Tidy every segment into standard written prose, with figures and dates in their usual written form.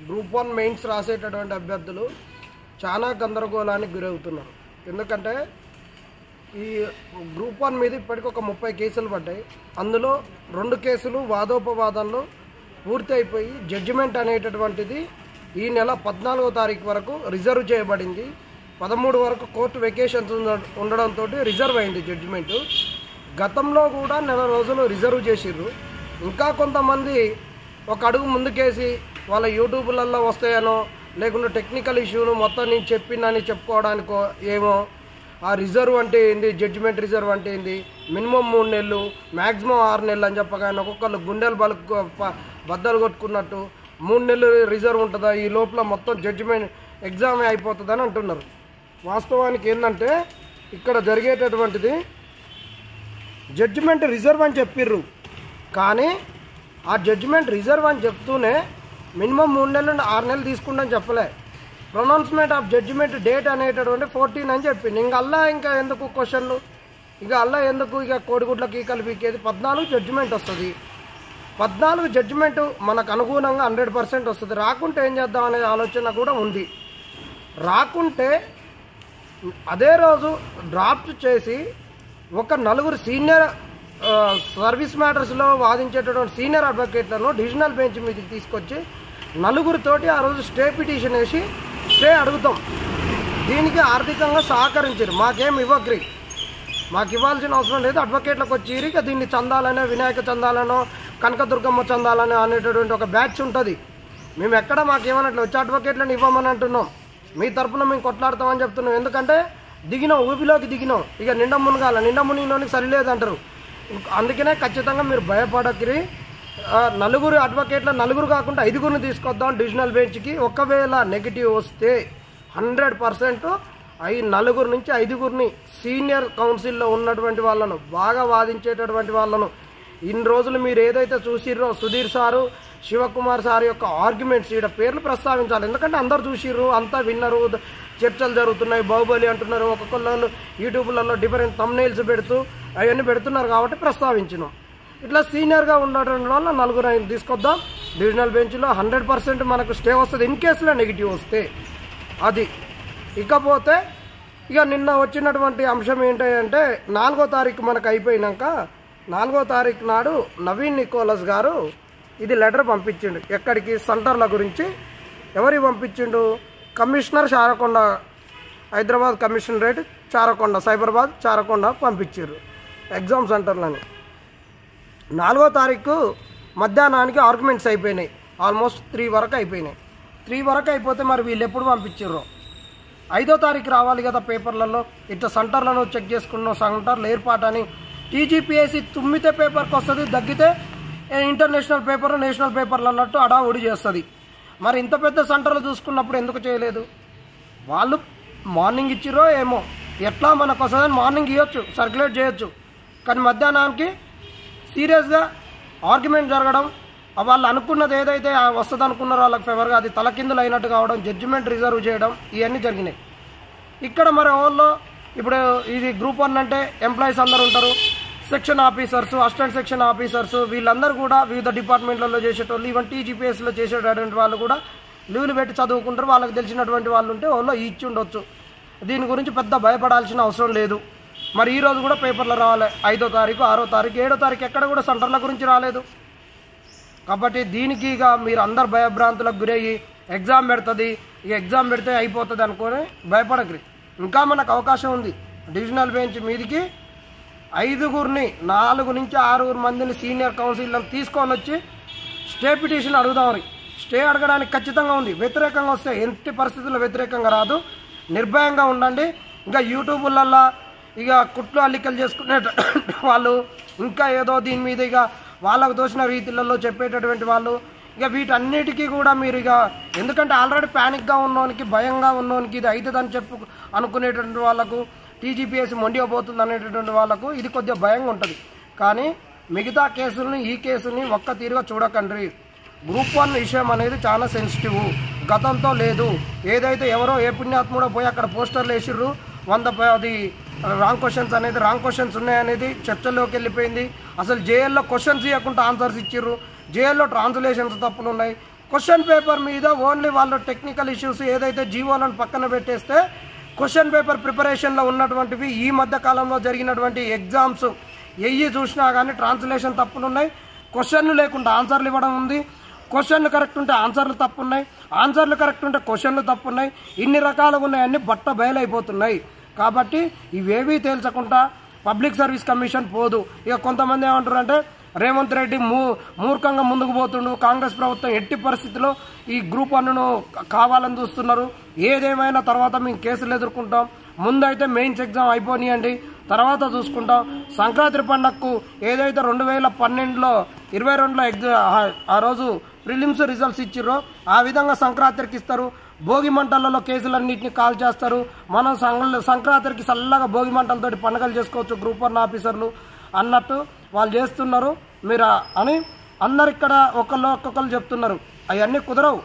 Group 1 mains రాసేటటువంటి అభ్యర్థులు చాలా గందరగోళానికి గురవుతున్నారు. ఎందుకంటే ఈ గ్రూప్ 1 మీద ఇప్పటికి ఒక 30 కేసులు పడ్డాయి. అందులో 2 కేసులు వాదోపవాదనలు పూర్తి అయిపోయి జడ్జిమెంట్ అనేటటువంటిది ఈ నెల 14వ తారీఖు వరకు రిజర్వ్ చేయబడింది. 13 వరకు కోర్టు వెకేషన్స్ ఉండడంతో రిజర్వ్ అయింది జడ్జిమెంటు. గతంలో కూడా నెల రోజులు రిజర్వ్ చేసిర్రు. ఇంకా కొంతమంది ఒక అడుగు ముందుకేసి వాళ్ళ యూట్యూబ్లలో వస్తాయనో లేకుంటే టెక్నికల్ ఇష్యూను మొత్తం నేను చెప్పిందని చెప్పుకోవడానికో ఏమో ఆ రిజర్వ్ అంటే ఏంది, జడ్జిమెంట్ రిజర్వ్ అంటే ఏంది, మినిమం 3 నెలలు మ్యాక్సిమం 6 నెలలు అని చెప్పగానే ఒక్కొక్కళ్ళు గుండెలు బద్దలు కొట్టుకున్నట్టు 3 నెలలు రిజర్వ్ ఉంటుందా, ఈ లోపల మొత్తం జడ్జిమెంట్ ఎగ్జామే అయిపోతుందని అంటున్నారు. వాస్తవానికి ఏంటంటే ఇక్కడ జరిగేటటువంటిది జడ్జిమెంట్ రిజర్వ్ అని చెప్పిర్రు, కానీ ఆ జడ్జిమెంట్ రిజర్వ్ అని చెప్తూనే మినిమం 3 నెలలు 6 నెలలు తీసుకుంటని చెప్పలే. ప్రొనౌన్స్మెంట్ ఆఫ్ జడ్జిమెంట్ డేట్ అనేటటువంటి 14 అని చెప్పింది. ఇంకా ఎందుకు క్వశ్చన్లు, ఎందుకు కోడిగుడ్లకి కలిపికేది. 14 జడ్జిమెంట్ వస్తుంది. 14 జడ్జిమెంట్ మనకు అనుగుణంగా 100% వస్తుంది. రాకుంటే ఏం చేద్దాం అనే ఆలోచన కూడా ఉంది. రాకుంటే అదే రోజు డ్రాఫ్ట్ చేసి ఒక 4 సీనియర్ సర్వీస్ మ్యాటర్స్లో వాదించేటటువంటి సీనియర్ అడ్వకేట్లను డివిజనల్ బెంచ్ మీదకి తీసుకొచ్చి 4తోటి ఆ రోజు స్టే పిటిషన్ వేసి స్టే అడుగుతాం. దీనికి ఆర్థికంగా సహకరించారు. మాకేం ఇవ్వగ్రి, మాకు ఇవ్వాల్సిన అవసరం లేదు. అడ్వకేట్లకు వచ్చి ఇక దీన్ని చందాలనో వినాయక చందాలనో కనకదుర్గమ్మ చందాలనో అనేటటువంటి ఒక బ్యాచ్ ఉంటుంది. మేము ఎక్కడ మాకేమన్నట్లు వచ్చి అడ్వకేట్లను ఇవ్వమని అంటున్నాం. మీ తరఫున మేము కొట్లాడతామని చెప్తున్నాం. ఎందుకంటే దిగినాం, ఊపిలోకి దిగినాం. ఇక నిండా మునిగినోనికి సరిలేదంటారు. అందుకనే ఖచ్చితంగా మీరు భయపడకరి. 4 అడ్వకేట్ల 4 కాకుండా 5గురిని తీసుకొద్దాం డివిజనల్ బెంచ్కి. ఒకవేళ నెగిటివ్ వస్తే 100% 4 నుంచి 5గురిని సీనియర్ కౌన్సిల్లో ఉన్నటువంటి వాళ్ళను, బాగా వాదించేటటువంటి వాళ్ళను, ఇన్ని రోజులు మీరు ఏదైతే చూసిర్రో సుధీర్ సారు, శివకుమార్ సార్ యొక్క ఆర్గ్యుమెంట్స్ ఇక్కడ పేర్లు ప్రస్తావించాలి. ఎందుకంటే అందరు చూసిర్రు, అంతా విన్నరు, చర్చలు జరుగుతున్నాయి, బాహుబలి అంటున్నారు, ఒక్కొక్కళ్ళు యూట్యూబ్లలో డిఫరెంట్ థంబ్నెయిల్స్ పెడుతూ అవన్నీ పెడుతున్నారు కాబట్టి ప్రస్తావించినాం. ఇట్లా సీనియర్గా ఉన్నటువంటి వల్ల 4 తీసుకొద్దాం డివిజనల్ బెంచ్లో. 100% మనకు స్టే వస్తుంది ఇన్ కేసులో నెగిటివ్ వస్తే. అది ఇకపోతే ఇక నిన్న వచ్చినటువంటి అంశం ఏంటంటే 4వ తారీఖు మనకు అయిపోయినాక 4వ తారీఖు నాడు నవీన్ నికోలస్ గారు ఇది లెటర్ పంపించిండు. ఎక్కడికి? సెంటర్ల గురించి. ఎవరికి పంపించిండు? కమిషనర్ చారకొండ, హైదరాబాద్ కమిషనరేట్ చారకొండ, సైబరాబాద్ చారకొండ పంపించారు ఎగ్జామ్ సెంటర్లని. 4వ తారీఖు మధ్యాహ్నానికి ఆర్గ్యుమెంట్స్ అయిపోయినాయి. ఆల్మోస్ట్ 3 వరకు అయిపోయినాయి. 3 వరకు అయిపోతే మరి వీళ్ళు ఎప్పుడు పంపించారో 5వ తారీఖు రావాలి కదా పేపర్లలో. ఇట్లా సెంటర్లను చెక్ చేసుకున్నాం, సెంటర్లు ఏర్పాటని. టీజీపీఎస్సీ తుమ్మితే పేపర్కి వస్తుంది, దగ్గితే ఇంటర్నేషనల్ పేపర్ నేషనల్ పేపర్లు అన్నట్టు అడావుడి చేస్తుంది. మరి ఇంత పెద్ద సెంటర్లు చూసుకున్నప్పుడు ఎందుకు చేయలేదు? వాళ్ళు మార్నింగ్ ఇచ్చిరో ఏమో, ఎట్లా మనకు వస్తుందని మార్నింగ్ ఇవ్వచ్చు, సర్క్యులేట్ చేయొచ్చు. కానీ మధ్యాహ్నానికి సీరియస్గా ఆర్గ్యుమెంట్ జరగడం, వాళ్ళు అనుకున్నది ఏదైతే వస్తుంది అనుకున్నారో వాళ్ళకి ఫేవర్గా అది తలకిందులు అయినట్టు కావడం, జడ్జిమెంట్ రిజర్వ్ చేయడం, ఇవన్నీ జరిగినాయి. ఇక్కడ మరి ఓల్లో ఇప్పుడు ఇది గ్రూప్ 1 అంటే ఎంప్లాయీస్ అందరూ ఉంటారు, section officers, assistant section officers, వీళ్ళందరూ కూడా వివిధ డిపార్ట్మెంట్లలో చేసేటోళ్ళు, ఈవెన్ టీజీపీఎస్లో చేసేటటువంటి వాళ్ళు కూడా లీవ్లు పెట్టి చదువుకుంటారు. వాళ్ళకి తెలిసినటువంటి వాళ్ళు ఉంటే వాళ్ళు ఇచ్చి ఉండొచ్చు. దీని గురించి పెద్ద భయపడాల్సిన అవసరం లేదు. మరి ఈరోజు కూడా పేపర్లో రావాలి. 5వ తారీఖు, 6వ తారీఖు, 7వ తారీఖు ఎక్కడ కూడా సెంటర్ల గురించి రాలేదు. కాబట్టి దీనికి ఇక మీరు అందరు భయభ్రాంతులకు గురయ్యి ఎగ్జామ్ పెడుతుంది, ఇక ఎగ్జామ్ పెడితే అయిపోతుంది అనుకొని భయపడకరి. ఇంకా మనకు అవకాశం ఉంది. డివిజనల్ బెంచ్ మీదికి 5గురిని 4 నుంచి 6 మందిని సీనియర్ కౌన్సిల్లను తీసుకొని వచ్చి స్టే పిటిషన్ అడుగుదామని. స్టే అడగడానికి ఖచ్చితంగా ఉంది. వ్యతిరేకంగా వస్తే ఎట్టి పరిస్థితుల్లో వ్యతిరేకంగా రాదు. నిర్భయంగా ఉండండి. ఇంకా యూట్యూబ్లల్లో ఇక కుట్లు అల్లికలు చేసుకునే వాళ్ళు, ఇంకా ఏదో దీని మీద ఇక వాళ్ళకు దోచిన రీతిలలో చెప్పేటటువంటి వాళ్ళు, ఇక వీటన్నిటికీ కూడా మీరు ఇక ఎందుకంటే ఆల్రెడీ ప్యానిక్గా ఉన్నోనికి, భయంగా ఉన్నోనికి ఇది అవుతుందని అనుకునేటువంటి వాళ్ళకు, టీజీపీఎస్సీ మొండిపోతుంది అనేటటువంటి వాళ్ళకు ఇది కొద్దిగా భయంగా ఉంటుంది. కానీ మిగతా కేసులని ఈ కేసుని ఒక్క తీరుగా చూడకండి. గ్రూప్ 1 విషయం అనేది చాలా సెన్సిటివ్. గతంతో లేదు. ఏదైతే ఎవరో ఏ పుణ్యాత్ముడో పోయి అక్కడ పోస్టర్లు వేసిర్రు 110 రాంగ్ క్వశ్చన్స్ అనేది, రాంగ్ క్వశ్చన్స్ ఉన్నాయనేది చర్చల్లోకి వెళ్ళిపోయింది. అసలు జేఎల్లో క్వశ్చన్స్ ఇవ్వకుండా ఆన్సర్స్ ఇచ్చిర్రు. జేఎల్లో ట్రాన్స్లేషన్స్ తప్పులు ఉన్నాయి. క్వశ్చన్ పేపర్ మీద ఓన్లీ వాళ్ళు టెక్నికల్ ఇష్యూస్ ఏదైతే జీవోలను పక్కన పెట్టేస్తే క్వశ్చన్ పేపర్ ప్రిపరేషన్లో ఉన్నటువంటివి ఈ మధ్య కాలంలో జరిగినటువంటి ఎగ్జామ్స్ ఎయ్యి చూసినా కానీ ట్రాన్స్లేషన్ తప్పులు ఉన్నాయి, క్వశ్చన్లు లేకుండా ఆన్సర్లు ఇవ్వడం ఉంది, క్వశ్చన్లు కరెక్ట్ ఉంటే ఆన్సర్లు తప్పు ఉన్నాయి, ఆన్సర్లు కరెక్ట్ ఉంటే క్వశ్చన్లు తప్పు ఉన్నాయి, ఇన్ని రకాలుగా ఉన్నాయన్నీ బట్ట బయలైపోతున్నాయి. కాబట్టి ఇవేవీ తేల్చకుండా పబ్లిక్ సర్వీస్ కమిషన్ పోదు. ఇక కొంతమంది ఏమంటారు అంటే రేవంత్ రెడ్డి మూర్ఖంగా ముందుకు పోతుండు, కాంగ్రెస్ ప్రభుత్వం ఎట్టి పరిస్థితిలో ఈ గ్రూప్ 1ను కావాలని చూస్తున్నారు, ఏదేమైనా తర్వాత మేము కేసులు ఎదుర్కొంటాం, ముందైతే మెయిన్స్ ఎగ్జామ్ అయిపోనియండి, తర్వాత చూసుకుంటాం. సంక్రాంతి పండగకు ఏదైతే 2012లో 22లో ఆ రోజు ప్రిలిమ్స్ రిజల్ట్స్ ఇచ్చిర్రో ఆ విధంగా సంక్రాంతికి ఇస్తారు. భోగి మంటలలో కేసులన్నింటినీ కాల్ చేస్తారు. మనం సంక్రాంతికి చల్లగా భోగి మంటలతోటి పండుగలు చేసుకోవచ్చు గ్రూప్ 1 ఆఫీసర్లు అన్నట్టు వాళ్ళు చేస్తున్నారు. మీరు అని అందరు ఇక్కడ ఒక్కొక్కరు చెప్తున్నారు. అవన్నీ కుదరవు.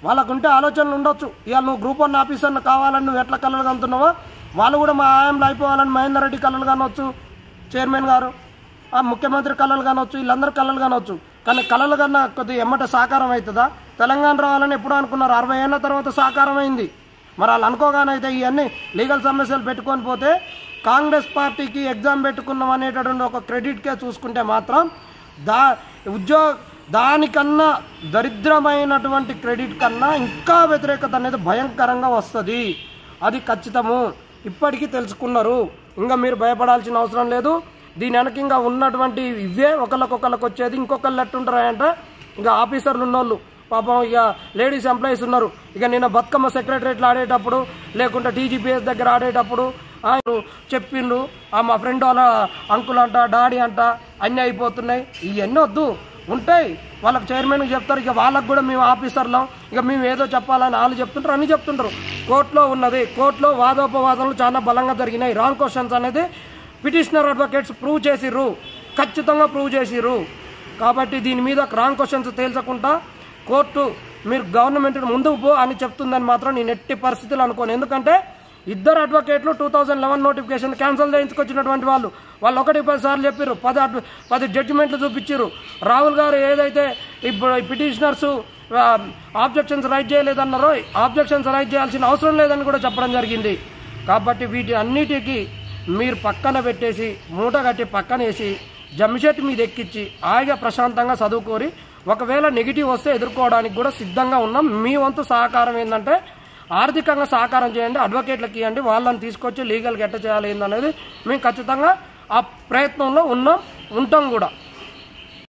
వాళ్ళకుంటే ఆలోచనలు ఉండొచ్చు. ఇవాళ నువ్వు గ్రూప్ 1 ఆఫీసర్ను కావాలని నువ్వు ఎట్లా కలలు కంటున్నావో వాళ్ళు కూడా మా ఆయంలో అయిపోవాలని మహేందర్ రెడ్డి కలలు కానొచ్చు, చైర్మన్ గారు, ఆ ముఖ్యమంత్రి కలలు కానొచ్చు, వీళ్ళందరూ కలలు కానొచ్చు. కానీ కలలు కన్నా కొద్దిగా ఎమ్మట సాకారం అవుతుందా? తెలంగాణ రావాలని ఎప్పుడు అనుకున్నారు? 60 ఏళ్ళ తర్వాత సాకారం అయింది. మరి వాళ్ళు అనుకోగానైతే ఇవన్నీ లీగల్ సమస్యలు పెట్టుకొని పోతే కాంగ్రెస్ పార్టీకి ఎగ్జామ్ పెట్టుకున్నాం అనేటటువంటి ఒక క్రెడిట్కే చూసుకుంటే మాత్రం దానికన్నా దరిద్రమైనటువంటి క్రెడిట్ కన్నా ఇంకా వ్యతిరేకత అనేది భయంకరంగా వస్తుంది. అది ఖచ్చితము. ఇప్పటికీ తెలుసుకున్నారు. ఇంకా మీరు భయపడాల్సిన అవసరం లేదు. దీని వెనక ఇంకా ఉన్నటువంటి ఇవే ఒకళ్ళకొకళ్ళకి వచ్చేది. ఇంకొకళ్ళు ఎట్టుంటారంటే ఇంకా ఆఫీసర్లు ఉన్నోళ్ళు పాపం ఇక లేడీస్ ఎంప్లాయీస్ ఉన్నారు. ఇక నిన్న బతుకమ్మ సెక్రటరేట్లో ఆడేటప్పుడు లేకుంటే టీజీపీఎస్ దగ్గర ఆడేటప్పుడు ఆయన చెప్పిండు మా ఫ్రెండ్ వాళ్ళ అంకుల్ అంట, డాడీ అంట, అన్నీ అయిపోతున్నాయి. ఇవన్నీ వద్దు. ఉంటాయి వాళ్ళకి చైర్మన్కి చెప్తారు. ఇక వాళ్ళకు కూడా మేము ఆఫీసర్లం, ఇక మేము ఏదో చెప్పాలని వాళ్ళు చెప్తుంటారు, అన్నీ చెప్తుంటారు. కోర్టులో ఉన్నది. కోర్టులో వాదోపవాదనలు చాలా బలంగా జరిగినాయి. రాంగ్ క్వశ్చన్స్ అనేది పిటిషనర్ అడ్వకేట్స్ ప్రూవ్ చేసిర్రు, ఖచ్చితంగా ప్రూవ్ చేసిర్రు. కాబట్టి దీని మీద రాంగ్ క్వశ్చన్స్ తేల్చకుండా కోర్టు మీరు గవర్నమెంట్ ముందుకు పో అని చెప్తుందని మాత్రం నేను ఎట్టి పరిస్థితులు అనుకోను. ఎందుకంటే ఇద్దరు అడ్వకేట్లు 2011 నోటిఫికేషన్ క్యాన్సిల్ చేయించుకొచ్చినటువంటి వాళ్ళు 1-10 సార్లు చెప్పారు, 10 జడ్జిమెంట్లు చూపించారు. రాహుల్ గారు ఏదైతే ఇప్పుడు పిటిషనర్స్ ఆబ్జెక్షన్స్ రైట్ చేయలేదన్నారో ఆబ్జెక్షన్స్ రైట్ చేయాల్సిన అవసరం లేదని కూడా చెప్పడం జరిగింది. కాబట్టి వీటి అన్నిటికీ మీరు పక్కన పెట్టేసి మూట కట్టి పక్కన వేసి జమ్మిషెట్ మీద ఎక్కించి హాయిగా ప్రశాంతంగా చదువుకోరి. ఒకవేళ నెగిటివ్ వస్తే ఎదుర్కోవడానికి కూడా సిద్ధంగా ఉన్నాం. మీ వంతు సహకారం ఏంటంటే ఆర్థికంగా సహకారం చేయండి, అడ్వకేట్లకు ఇవ్వండి, వాళ్ళని తీసుకొచ్చి లీగల్గా ఎట్ట చేయాలి ఏందనేది మేము ఖచ్చితంగా ఆ ప్రయత్నంలో ఉంటాం కూడా.